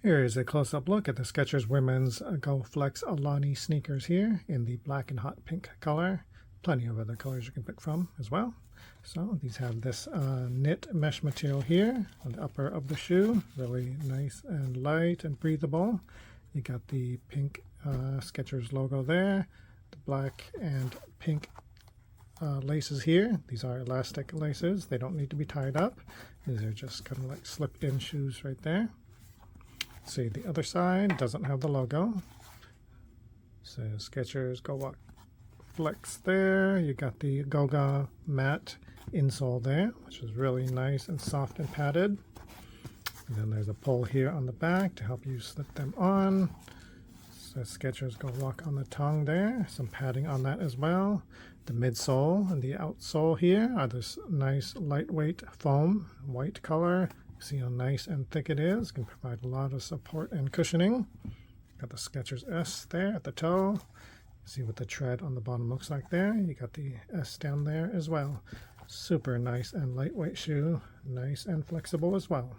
Here is a close-up look at the Skechers Women's Go Flex Alani sneakers here in the black and hot pink color. Plenty of other colors you can pick from as well. So these have this knit mesh material here on the upper of the shoe. Really nice and light and breathable. You got the pink Skechers logo there. The black and pink laces here. These are elastic laces. They don't need to be tied up. These are just kind of like slip-in shoes right there. See, the other side doesn't have the logo. So Skechers Go Walk Flex there. You got the Goga matte insole there, which is really nice and soft and padded. And then there's a pull here on the back to help you slip them on. So Skechers Go Walk on the tongue there. Some padding on that as well. The midsole and the outsole here are this nice lightweight foam, white color. See how nice and thick it is. Can provide a lot of support and cushioning. Got the Skechers S there at the toe. See what the tread on the bottom looks like there. You got the S down there as well. Super nice and lightweight shoe. Nice and flexible as well.